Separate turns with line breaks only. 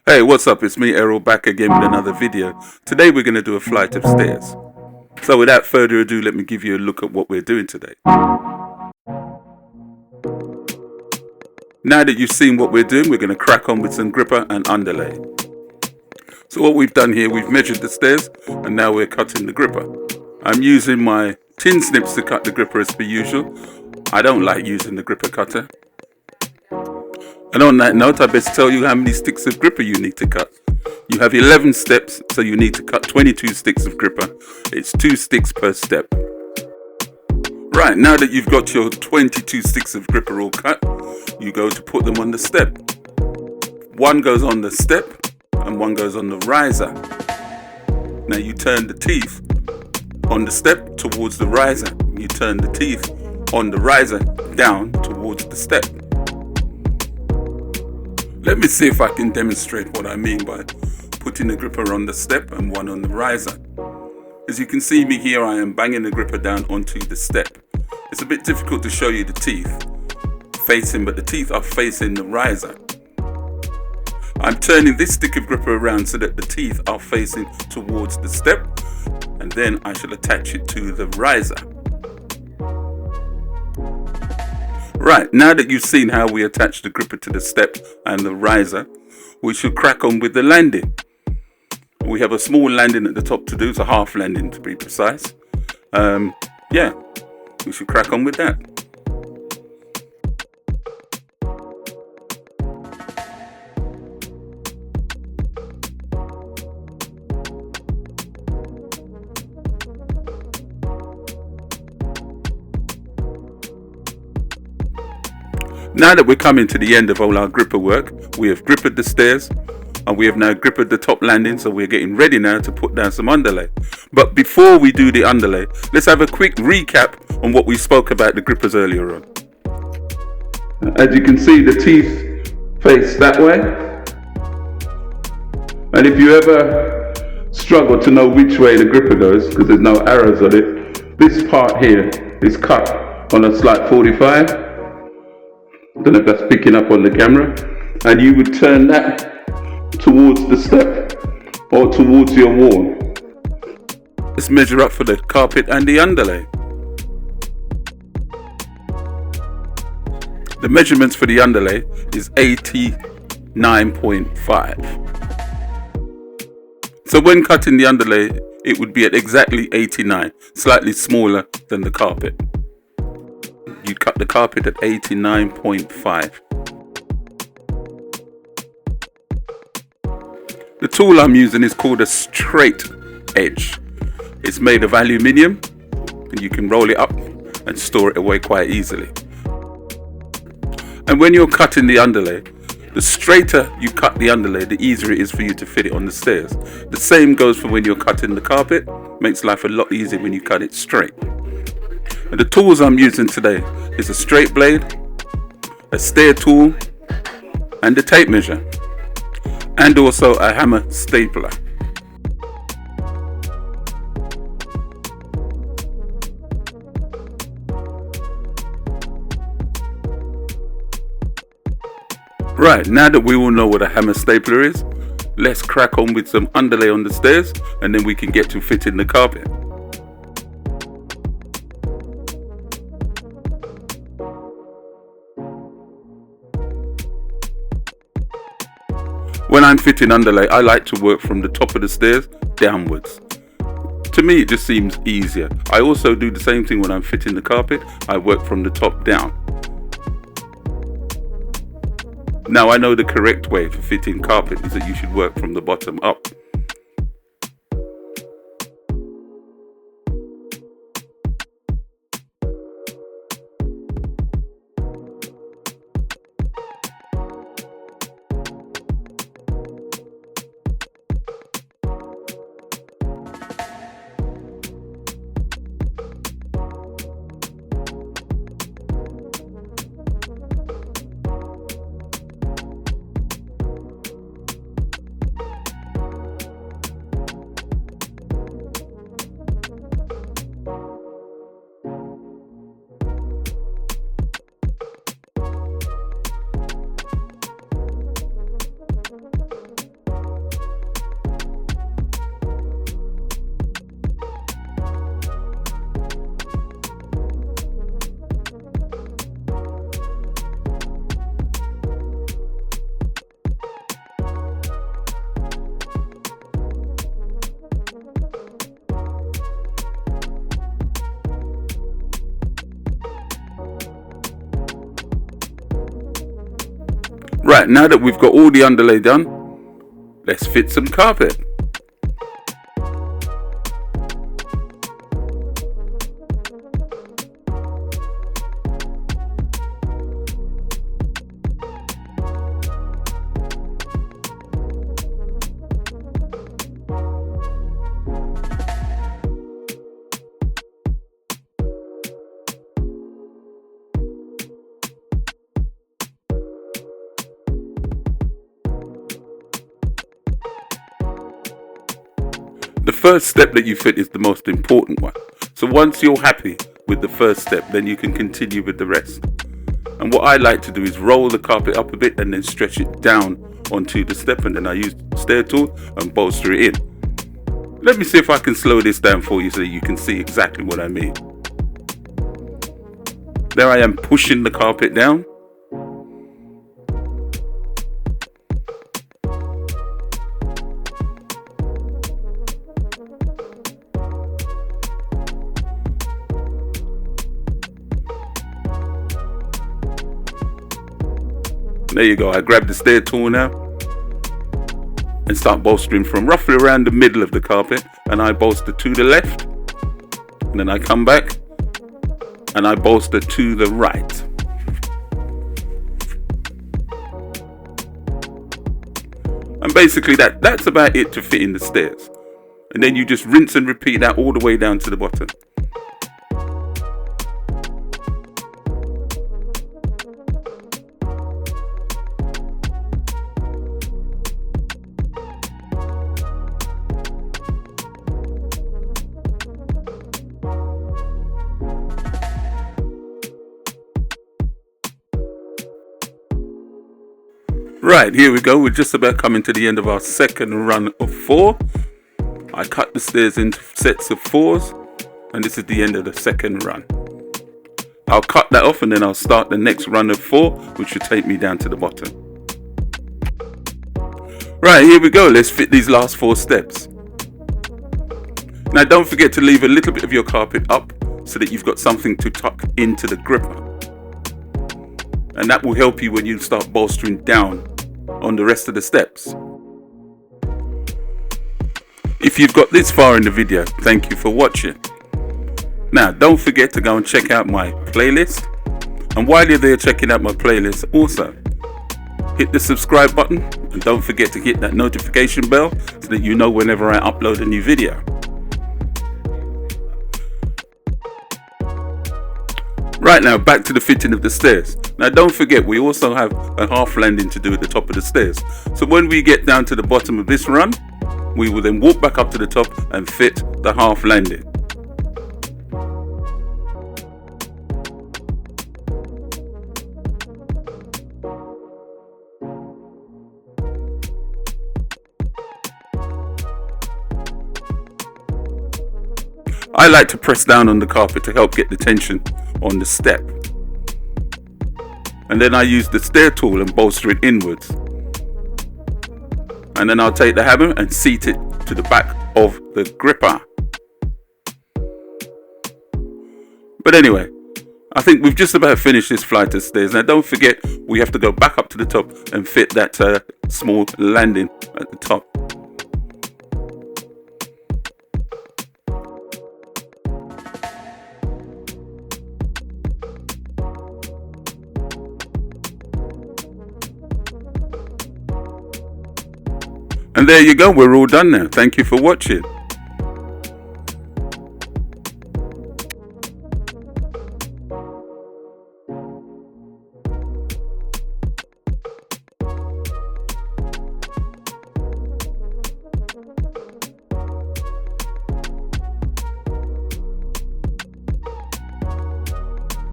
Hey, what's up? It's me, Errol, back again with another video. Today we're going to do a flight of stairs. So without further ado, let me give you a look at what we're doing today. Now that you've seen what we're doing, we're going to crack on with some gripper and underlay. So what we've done here, we've measured the stairs and now we're cutting the gripper. I'm using my tin snips to cut the gripper as per usual. I don't like using the gripper cutter. And on that note, I best tell you how many sticks of gripper you need to cut. You have 11 steps, so you need to cut 22 sticks of gripper. It's 2 sticks per step. Right, now that you've got your 22 sticks of gripper all cut, you go to put them on the step. One goes on the step and one goes on the riser. Now you turn the teeth on the step towards the riser. You turn the teeth on the riser down towards the step. Let me see if I can demonstrate what I mean by putting the gripper on the step and one on the riser. As you can see me here, I am banging the gripper down onto the step. It's a bit difficult to show you the teeth facing, but the teeth are facing the riser. I'm turning this stick of gripper around so that the teeth are facing towards the step, and then I shall attach it to the riser. Right, now that you've seen how we attach the gripper to the step and the riser, we should crack on with the landing. We have a small landing at the top to do, it's a half landing to be precise. Yeah, we should crack on with that. Now that we're coming to the end of all our gripper work, we have grippered the stairs and we have now grippered the top landing, so we're getting ready now to put down some underlay. But before we do the underlay, let's have a quick recap on what we spoke about the grippers earlier on. As you can see, the teeth face that way. And if you ever struggle to know which way the gripper goes, because there's no arrows on it, this part here is cut on a slight 45. I don't know if that's picking up on the camera, and you would turn that towards the step or towards your wall. Let's measure up for the carpet and the underlay. The measurements for the underlay is 89.5. So when cutting the underlay, it would be at exactly 89, slightly smaller than the carpet. You cut the carpet at 89.5. The tool I'm using is called a straight edge. It's made of aluminium and you can roll it up and store it away quite easily. And when you're cutting the underlay, the straighter you cut the underlay, the easier it is for you to fit it on the stairs. The same goes for when you're cutting the carpet. Makes life a lot easier when you cut it straight. And the tools I'm using today is a straight blade, a stair tool, and a tape measure, and also a hammer stapler. Right, now that we all know what a hammer stapler is, let's crack on with some underlay on the stairs, and then we can get to fitting the carpet. When I'm fitting underlay, I like to work from the top of the stairs downwards. To me, it just seems easier. I also do the same thing when I'm fitting the carpet. I work from the top down. Now, I know the correct way for fitting carpet is that you should work from the bottom up. Right, now that we've got all the underlay done, let's fit some carpet. The first step that you fit is the most important one. So once you're happy with the first step, then you can continue with the rest. And what I like to do is roll the carpet up a bit and then stretch it down onto the step, and then I use the stair tool and bolster it in. Let me see if I can slow this down for you so that you can see exactly what I mean. There I am pushing the carpet down. There you go, I grab the stair tool now and start bolstering from roughly around the middle of the carpet, and I bolster to the left, and then I come back and I bolster to the right. And basically that's about it to fit in the stairs. And then you just rinse and repeat that all the way down to the bottom. Right, here we go. We're just about coming to the end of our second run of 4. I cut the stairs into sets of 4s, and this is the end of the second run. I'll cut that off and then I'll start the next run of 4, which should take me down to the bottom. Right, here we go. Let's fit these last 4 steps. Now don't forget to leave a little bit of your carpet up so that you've got something to tuck into the gripper. And that will help you when you start bolstering down on the rest of the steps. If you've got this far in the video, thank you for watching. Now don't forget to go and check out my playlist, and while you're there checking out my playlist, also hit the subscribe button and don't forget to hit that notification bell so that you know whenever I upload a new video. Right, now back to the fitting of the stairs. Now don't forget, we also have a half landing to do at the top of the stairs. So when we get down to the bottom of this run, we will then walk back up to the top and fit the half landing. I like to press down on the carpet to help get the tension on the step. And then I use the stair tool and bolster it inwards. And then I'll take the hammer and seat it to the back of the gripper. But anyway, I think we've just about finished this flight of stairs. Now don't forget, we have to go back up to the top and fit that small landing at the top. And there you go, we're all done now. Thank you for watching.